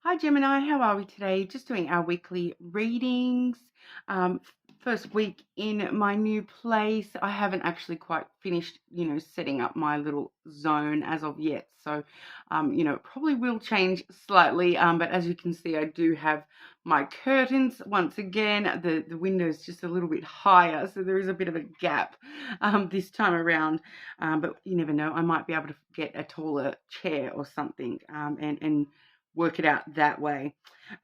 Hi Gemini, how are we today? Just doing our weekly readings. Um, First week in my new place. I haven't actually quite finished, setting up my little zone as of yet. So, it probably will change slightly. But as you can see, I do have my curtains once again. The window is just a little bit higher, so there is a bit of a gap this time around. But you never know. I might be able to get a taller chair or something, and work it out that way.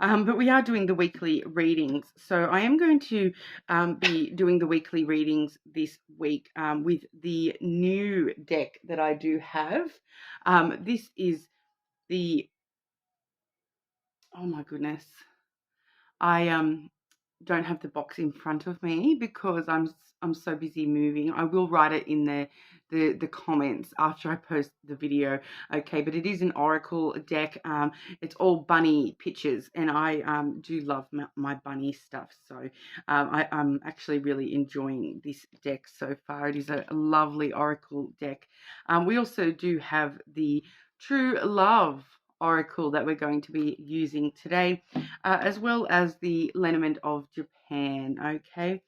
But we are doing the weekly readings. So I am going to be doing the weekly readings this week with the new deck that I do have. This is the, oh my goodness, I don't have the box in front of me because I'm so busy moving. I will write it in the comments after I post the video. Okay, but it is an oracle deck. It's all bunny pictures, and I do love my bunny stuff. So I'm actually really enjoying this deck so far. It is a lovely oracle deck. We also do have the True Love oracle that we're going to be using today, as well as the lenormand of Japan. Okay,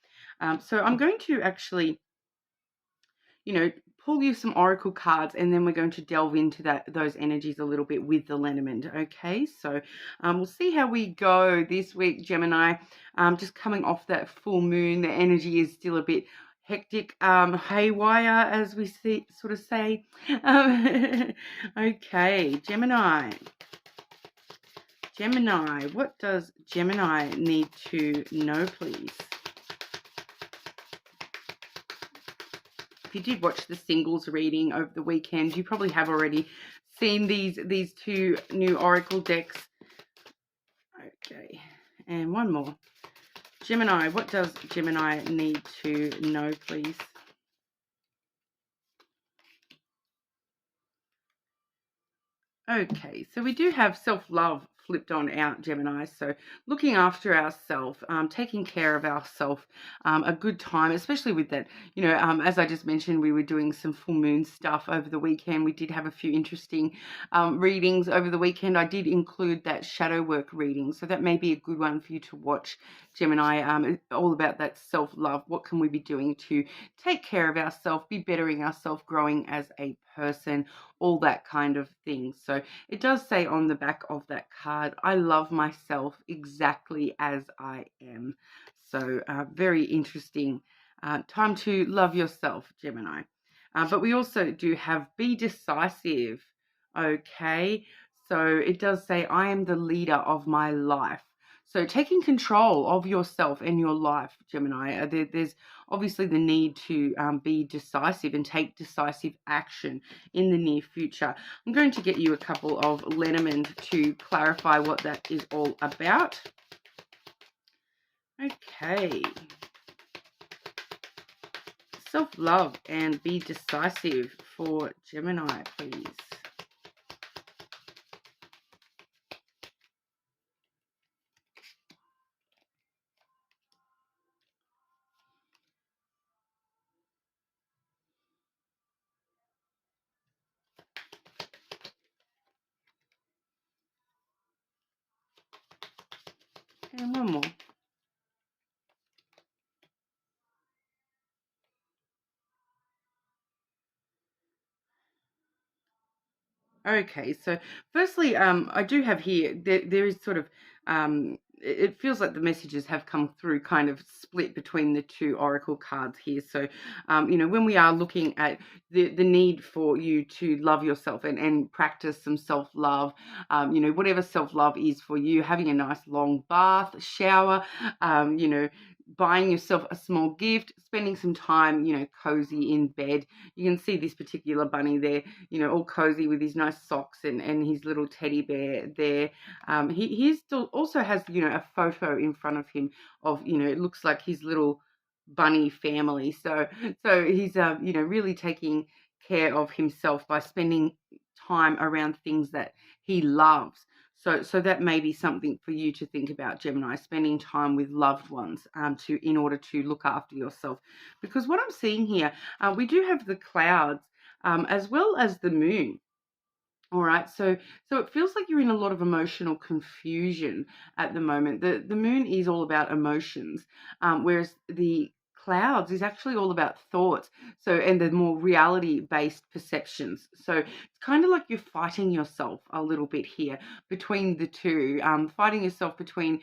so I'm going to actually, pull you some oracle cards, and then we're going to delve into those energies a little bit with the lenormand. Okay, so we'll see how we go this week, Gemini. Just coming off that full moon, the energy is still a bit hectic, haywire, as we sort of say. Okay, Gemini. Gemini, what does Gemini need to know, please? If you did watch the singles reading over the weekend, you probably have already seen these two new oracle decks. Okay, and one more. Gemini, what does Gemini need to know, please? Okay, so we do have self-love flipped on out, Gemini. So looking after ourselves, taking care of ourselves, a good time, especially with that, as I just mentioned, we were doing some full moon stuff over the weekend. We did have a few interesting readings over the weekend. I did include that shadow work reading, so that may be a good one for you to watch, Gemini. All about that self-love. What can we be doing to take care of ourselves, be bettering ourselves, growing as a person, all that kind of thing. So it does say on the back of that card, I love myself exactly as I am. So very interesting. Time to love yourself, Gemini. But we also do have be decisive. Okay, so it does say I am the leader of my life. So taking control of yourself and your life, Gemini. There's obviously the need to be decisive and take decisive action in the near future. I'm going to get you a couple of lenormand to clarify what that is all about. Okay. Self-love and be decisive for Gemini, please. And one more. Okay, so firstly, I do have here, there is sort of, it feels like the messages have come through kind of split between the two oracle cards here. So, when we are looking at the need for you to love yourself and practice some self-love, whatever self-love is for you, having a nice long bath, shower, buying yourself a small gift, spending some time, cozy in bed. You can see this particular bunny there, all cozy with his nice socks and his little teddy bear there. He still also has, a photo in front of him of, it looks like his little bunny family. So he's, really taking care of himself by spending time around things that he loves. So that may be something for you to think about, Gemini, spending time with loved ones in order to look after yourself. Because what I'm seeing here, we do have the clouds as well as the moon All right, so it feels like you're in a lot of emotional confusion at the moment. The moon is all about emotions, whereas the clouds is actually all about thoughts. So and the more reality based perceptions. So it's kind of like you're fighting yourself a little bit here between the two, fighting yourself between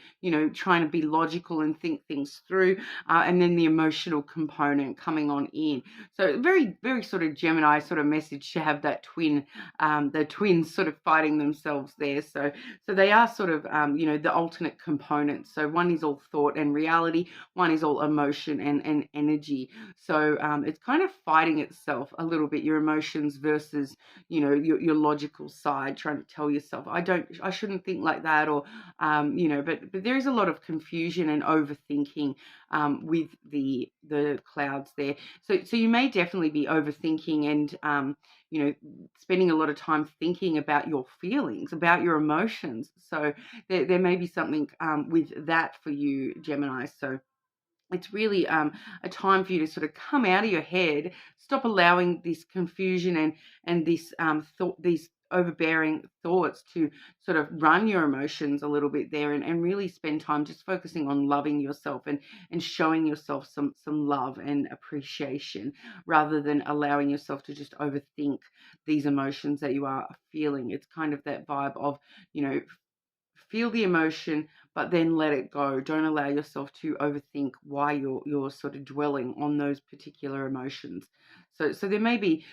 trying to be logical and think things through, and then the emotional component coming on in. So very very sort of Gemini sort of message to have that twin, the twins sort of fighting themselves there. So they are sort of, the alternate components. So one is all thought and reality, one is all emotion and energy. So it's kind of fighting itself a little bit, your emotions versus, your logical side, trying to tell yourself, I shouldn't think like that, or, but there is a lot of confusion and overthinking with the clouds there. So you may definitely be overthinking and, spending a lot of time thinking about your feelings, about your emotions. So there may be something with that for you, Gemini. So it's really a time for you to sort of come out of your head, stop allowing this confusion and this these overbearing thoughts to sort of run your emotions a little bit there, and really spend time just focusing on loving yourself and showing yourself some love and appreciation, rather than allowing yourself to just overthink these emotions that you are feeling. It's kind of that vibe of, you know, feel the emotion, but then let it go. Don't allow yourself to overthink why you're sort of dwelling on those particular emotions. So there may be,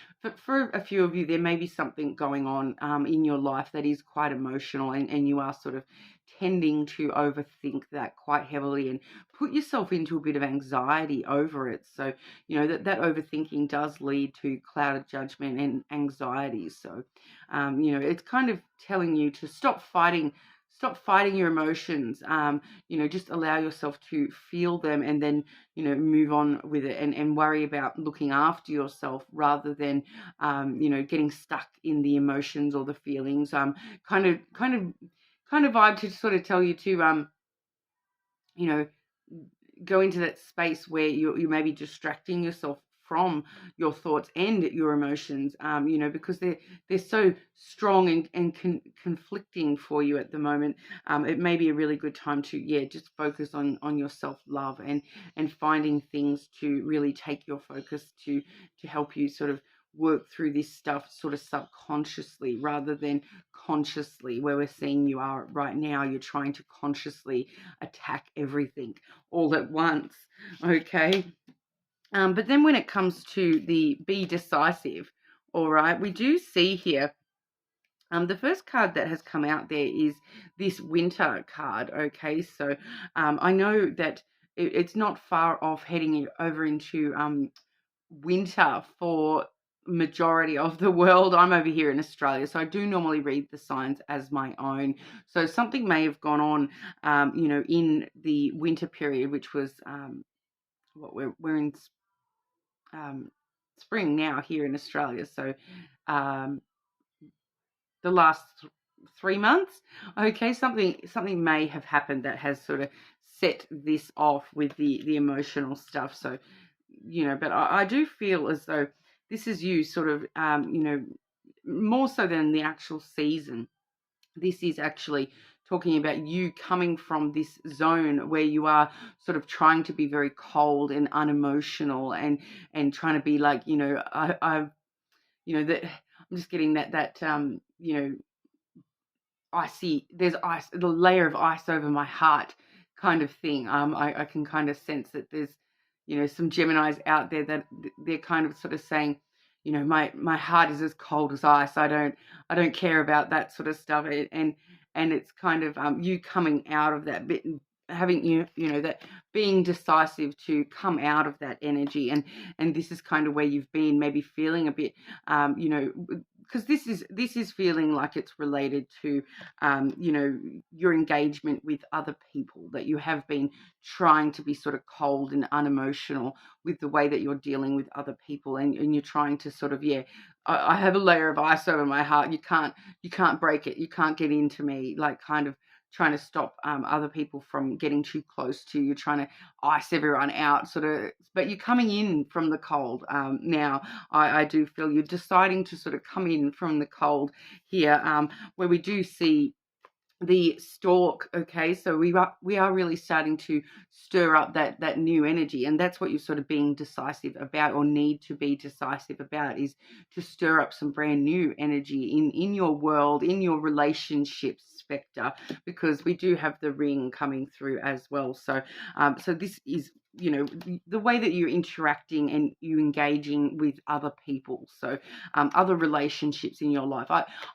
for a few of you, there may be something going on in your life that is quite emotional, and you are sort of tending to overthink that quite heavily and put yourself into a bit of anxiety over it. So, that overthinking does lead to clouded judgment and anxiety. So, it's kind of telling you to stop fighting your emotions. Just allow yourself to feel them, and then, move on with it, and worry about looking after yourself, rather than, getting stuck in the emotions or the feelings. Kind of vibe to sort of tell you to, you know, go into that space where you may be distracting yourself from your thoughts and your emotions, because they're so strong and conflicting for you at the moment. It may be a really good time to just focus on your self-love and finding things to really take your focus to help you sort of work through this stuff sort of subconsciously, rather than consciously, where we're seeing you are right now. You're trying to consciously attack everything all at once. Okay. But then when it comes to the be decisive, all right, we do see here, the first card that has come out there is this winter card. Okay. So I know that it's not far off heading over into winter for majority of the world. I'm over here in Australia, so I do normally read the signs as my own. So something may have gone on, in the winter period, which was what we're in spring now here in Australia. So the last 3 months, okay, something may have happened that has sort of set this off with the emotional stuff. So, but I do feel as though this is you sort of, more so than the actual season. This is actually talking about you coming from this zone where you are sort of trying to be very cold and unemotional, and trying to be like, that I'm just getting that icy, there's ice, the layer of ice over my heart kind of thing. I can kind of sense that there's, some Geminis out there that they're kind of sort of saying, my heart is as cold as ice. I don't care about that sort of stuff. And it's kind of you coming out of that bit, and having that being decisive to come out of that energy. And this is kind of where you've been maybe feeling a bit, because this is feeling like it's related to, your engagement with other people, that you have been trying to be sort of cold and unemotional with the way that you're dealing with other people, and you're trying to sort of, I have a layer of ice over my heart. You can't break it. You can't get into me, like kind of trying to stop other people from getting too close to you. You're trying to ice everyone out, sort of, but you're coming in from the cold. Now, I do feel you're deciding to sort of come in from the cold here, where we do see the stalk. Okay, so we are really starting to stir up that new energy, and that's what you're sort of being decisive about, or need to be decisive about, is to stir up some brand new energy in your world, in your relationships spectre, because we do have the ring coming through as well. So so this is, you know, the way that you're interacting and you engaging with other people, so other relationships in your life.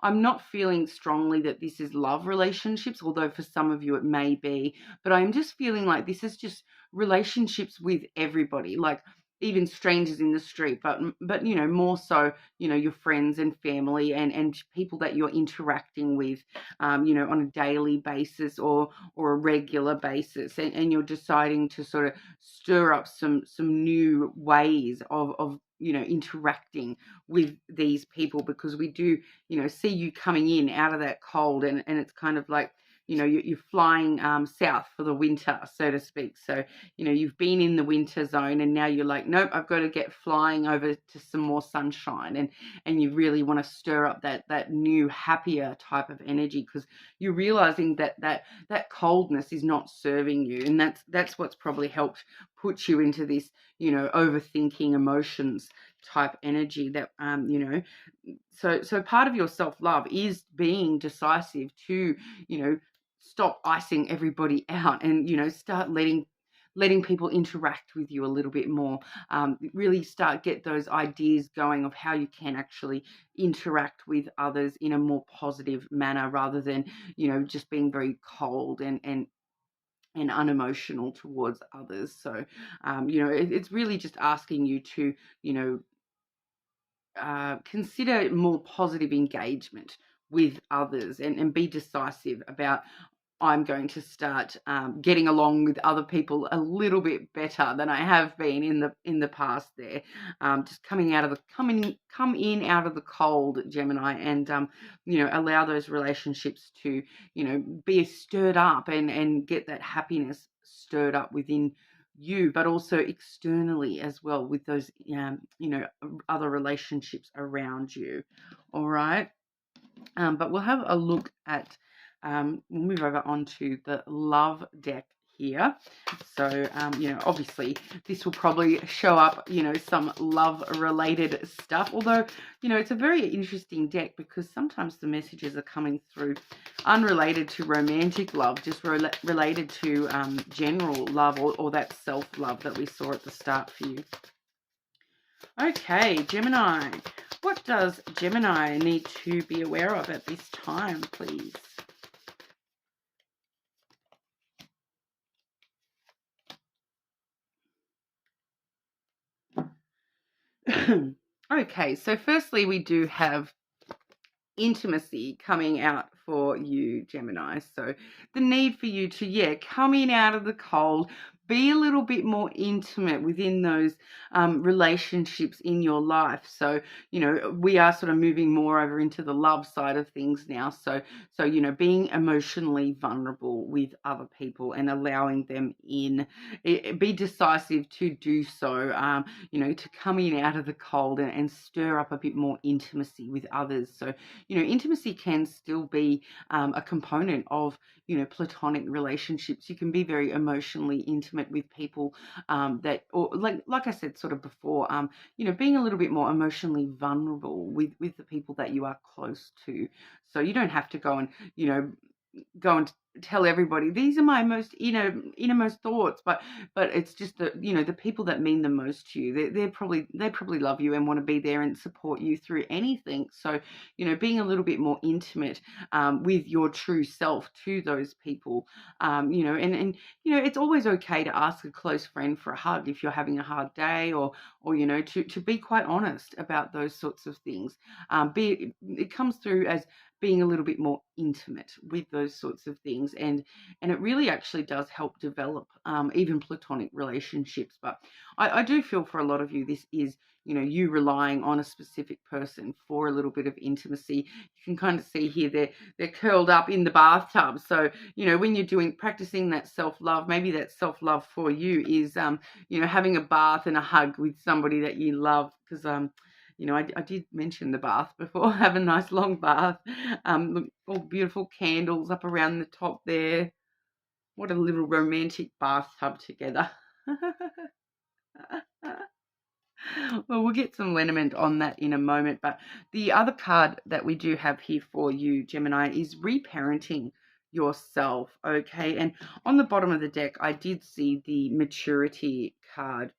I'm not feeling strongly that this is love relationships, although for some of you it may be, but I'm just feeling like this is just relationships with everybody, like even strangers in the street, but you know, more so, you know, your friends and family and people that you're interacting with, you know, on a daily basis or a regular basis, and you're deciding to sort of stir up some new ways of you know, interacting with these people, because we do, you know, see you coming in out of that cold, and it's kind of like, you know, you're flying south for the winter, so to speak. So, you know, you've been in the winter zone, and now you're like, nope, I've got to get flying over to some more sunshine, and you really want to stir up that new, happier type of energy, because you're realizing that coldness is not serving you, and that's what's probably helped put you into this, you know, overthinking emotions type energy. That you know, so part of your self-love is being decisive to, you know, stop icing everybody out, and, you know, start letting people interact with you a little bit more. Really start get those ideas going of how you can actually interact with others in a more positive manner, rather than, you know, just being very cold and unemotional towards others. So you know, it's really just asking you to, you know, consider more positive engagement with others, and be decisive about, I'm going to start getting along with other people a little bit better than I have been in the past. There, just come in out of the cold, Gemini, and you know, allow those relationships to, you know, be stirred up, and get that happiness stirred up within you, but also externally as well, with those you know, other relationships around you. All right. But we'll have a look at, we'll move over onto the love deck here. So, you know, obviously this will probably show up, you know, some love related stuff, although, you know, it's a very interesting deck, because sometimes the messages are coming through unrelated to romantic love, just related to general love, or that self-love that we saw at the start for you. Okay, Gemini. What does Gemini need to be aware of at this time, please? Okay, so firstly, we do have intimacy coming out for you, Gemini. So the need for you to, yeah, come in out of the cold, be a little bit more intimate within those relationships in your life. So, you know, we are sort of moving more over into the love side of things now. So, you know, being emotionally vulnerable with other people and allowing them in, be decisive to do so, you know, to come in out of the cold, and stir up a bit more intimacy with others. So, you know, intimacy can still be a component of, you know, platonic relationships. You can be very emotionally intimate with people that, or like I said sort of before, you know, being a little bit more emotionally vulnerable with the people that you are close to. So you don't have to go and, you know, go and tell everybody these are my most innermost thoughts, but it's just the, you know, the people that mean the most to you, they probably love you and want to be there and support you through anything. So, you know, being a little bit more intimate with your true self to those people, you know, and you know, it's always okay to ask a close friend for a hug if you're having a hard day, or you know, to be quite honest about those sorts of things. It comes through as being a little bit more intimate with those sorts of things, and it really actually does help develop even platonic relationships. But I do feel for a lot of you, this is, you know, you relying on a specific person for a little bit of intimacy. You can kind of see here they're curled up in the bathtub. So, you know, when you're practicing that self-love, maybe that self-love for you is you know, having a bath and a hug with somebody that you love. Because you know, I did mention the bath before. Have a nice long bath. Look, all beautiful candles up around the top there. What a little romantic bathtub together. Well, we'll get some Lenormand on that in a moment. But the other card that we do have here for you, Gemini, is reparenting yourself. Okay. And on the bottom of the deck, I did see the maturity card.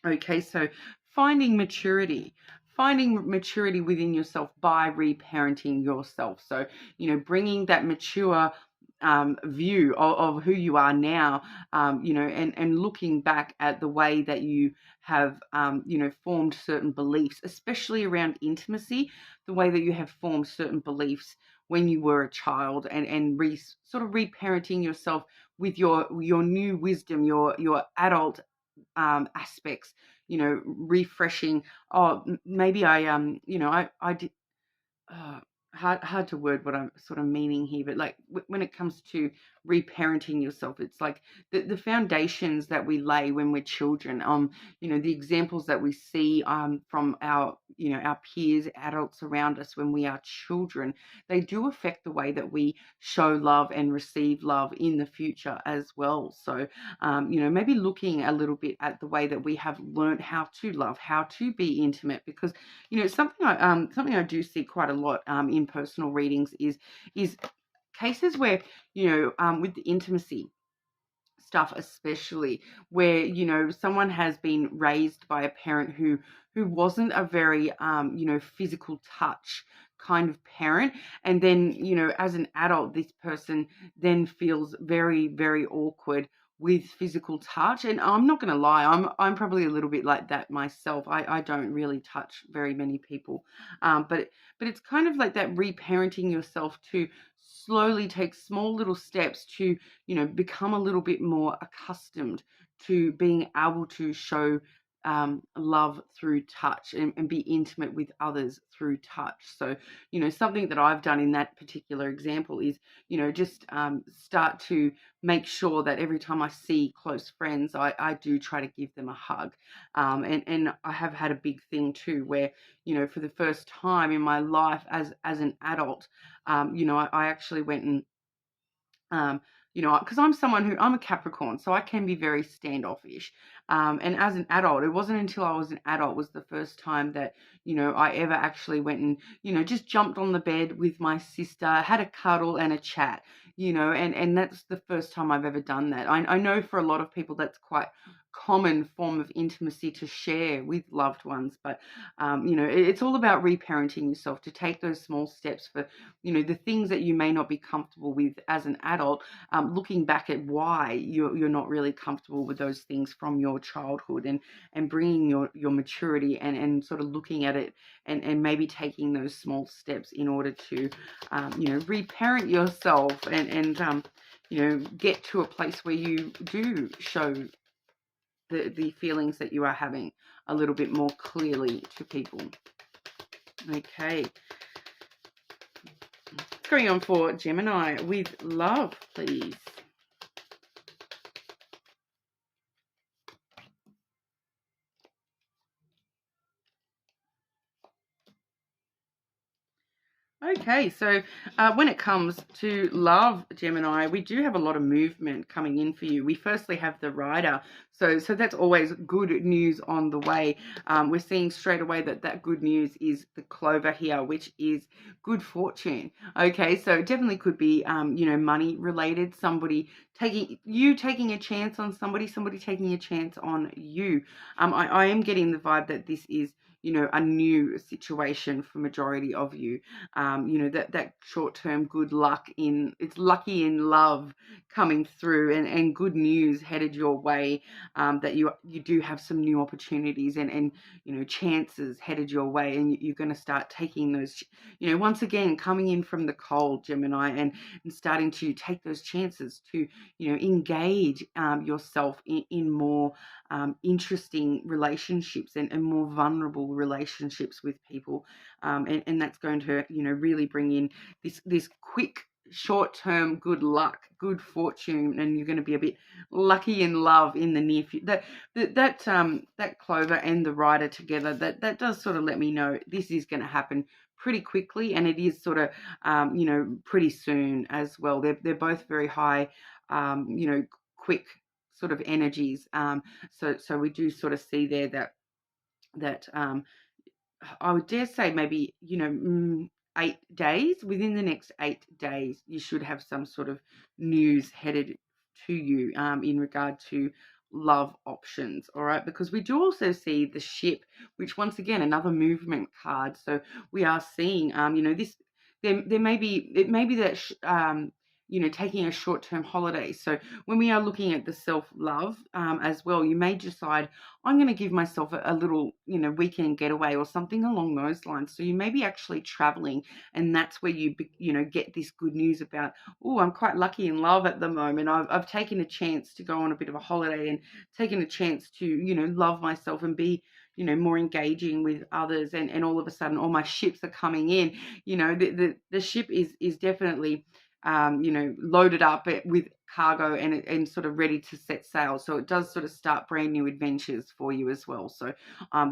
Okay. So finding maturity within yourself by reparenting yourself. So, you know, bringing that mature view of who you are now, you know, and looking back at the way that you have, you know, formed certain beliefs, especially around intimacy, the way that you have formed certain beliefs when you were a child, and sort of reparenting yourself with your new wisdom, your adult aspects, you know, refreshing. Oh, maybe you know, I did. Uh, hard to word what I'm sort of meaning here, but like when it comes to reparenting yourself, it's like the foundations that we lay when we're children, you know, the examples that we see from our, you know, our peers, adults around us when we are children, they do affect the way that we show love and receive love in the future as well. So you know, maybe looking a little bit at the way that we have learned how to love, how to be intimate, because, you know, something I do see quite a lot in personal readings is cases where, you know, with the intimacy stuff, especially where, you know, someone has been raised by a parent who wasn't a very you know, physical touch kind of parent, and then, you know, as an adult, this person then feels very, very awkward with physical touch. And I'm not going to lie, I'm probably a little bit like that myself. I don't really touch very many people, but it's kind of like that reparenting yourself to slowly take small little steps to, you know, become a little bit more accustomed to being able to show love through touch, and be intimate with others through touch. So, you know, something that I've done in that particular example is, you know, just start to make sure that every time I see close friends, I do try to give them a hug. And I have had a big thing too, where, you know, for the first time in my life as an adult, you know, I actually went and you know, because I'm a Capricorn, so I can be very standoffish. And as an adult, it wasn't until I was an adult was the first time that, you know, I ever actually went and, you know, just jumped on the bed with my sister, had a cuddle and a chat, you know, and that's the first time I've ever done that. I know for a lot of people that's quite common form of intimacy to share with loved ones, but you know, it's all about reparenting yourself to take those small steps for, you know, the things that you may not be comfortable with as an adult, looking back at why you're not really comfortable with those things from your childhood, and bringing your maturity, and sort of looking at it, and maybe taking those small steps in order to you know, reparent yourself, and you know, get to a place where you do show the feelings that you are having a little bit more clearly to people. Okay. Going on for Gemini with love, please. Okay, so when it comes to love, Gemini, we do have a lot of movement coming in for you. We firstly have the Rider, so that's always good news on the way. We're seeing straight away that good news is the Clover here, which is good fortune. Okay, so it definitely could be you know, money related. Somebody taking a chance on somebody taking a chance on you. I am getting the vibe that this is, a new situation for majority of you. That short-term good luck it's lucky in love coming through, and good news headed your way, that you do have some new opportunities, and chances headed your way, and you're going to start taking those, once again, coming in from the cold, Gemini, and starting to take those chances to, engage yourself in more interesting relationships, and more vulnerable relationships with people, and that's going to, really bring in this quick short-term good luck, good fortune, and you're going to be a bit lucky in love in the near future. That clover and the rider together, that does sort of let me know this is going to happen pretty quickly, and it is sort of pretty soon as well. They're both very high, quick sort of energies. So we do sort of see there that I would dare say maybe 8 days. Within the next 8 days, you should have some sort of news headed to you in regard to love options. All right, because we do also see the ship, which once again another movement card. So we are seeing this. There may be, it may be that taking a short-term holiday. So when we are looking at the self-love as well, you may decide, I'm going to give myself a little, weekend getaway or something along those lines. So you may be actually traveling, and that's where you get this good news about, oh, I'm quite lucky in love at the moment. I've taken a chance to go on a bit of a holiday, and taken a chance to, love myself and be, more engaging with others, and all of a sudden all my ships are coming in. The ship is definitely loaded up with cargo, and sort of ready to set sail. So it does sort of start brand new adventures for you as well. So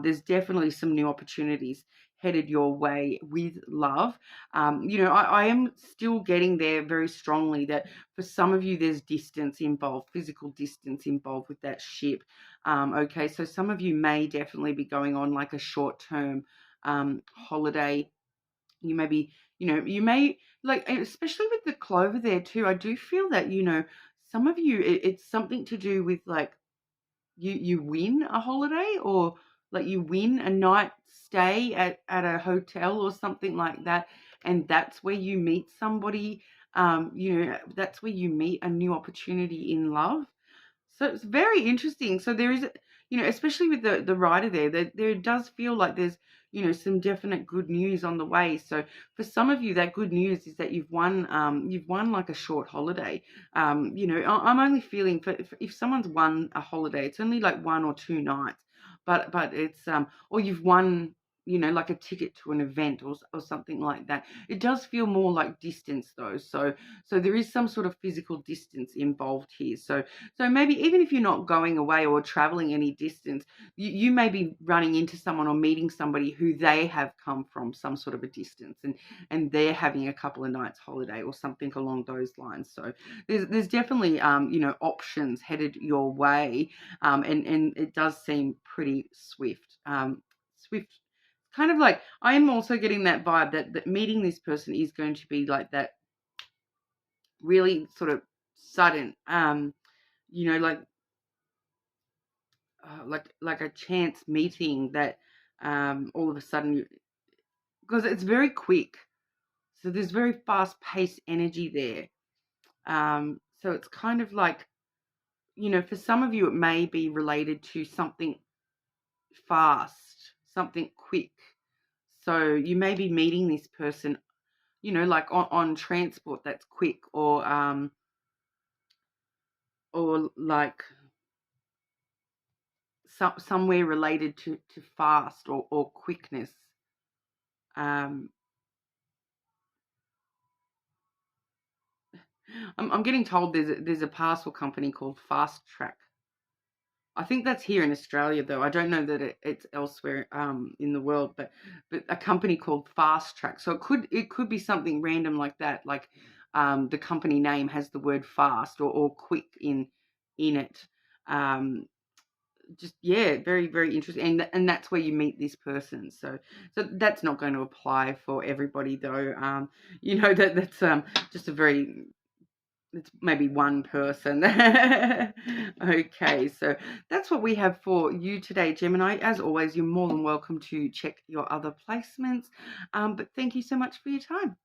there's definitely some new opportunities headed your way with love. I am still getting there very strongly that for some of you there's distance involved, physical distance involved with that ship. Okay, so some of you may definitely be going on like a short-term holiday. You may be, you may, like, especially with the clover there too, I do feel that, some of you, it's something to do with like you win a holiday, or like you win a night stay at a hotel or something like that, and that's where you meet somebody. That's where you meet a new opportunity in love. So it's very interesting. So there is, especially with the writer there does feel like there's, some definite good news on the way. So for some of you, that good news is that you've won like a short holiday. I'm only feeling if someone's won a holiday, it's only like 1 or 2 nights, but it's or you've won, like a ticket to an event, or something like that. It does feel more like distance though. So there is some sort of physical distance involved here. So maybe even if you're not going away or traveling any distance, you may be running into someone or meeting somebody who they have come from some sort of a distance, and they're having a couple of nights holiday or something along those lines. So there's definitely options headed your way, and it does seem pretty swift. Swift. Kind of like, I am also getting that vibe that meeting this person is going to be like that really sort of sudden, like like a chance meeting that all of a sudden, because it's very quick. So there's very fast-paced energy there. So it's kind of like, for some of you, it may be related to something fast, something quick. So you may be meeting this person, like on transport that's quick, or like somewhere related to fast, or quickness. I'm getting told there's a parcel company called Fast Track. I think that's here in Australia, though. I don't know that it's elsewhere in the world, but a company called Fast Track. So it could be something random like that, like the company name has the word fast, or quick in it. Just, yeah, very, very interesting, and that's where you meet this person. So that's not going to apply for everybody, though. That's just a very it's maybe one person. Okay, so that's what we have for you today, Gemini. As always, you're more than welcome to check your other placements. But thank you so much for your time.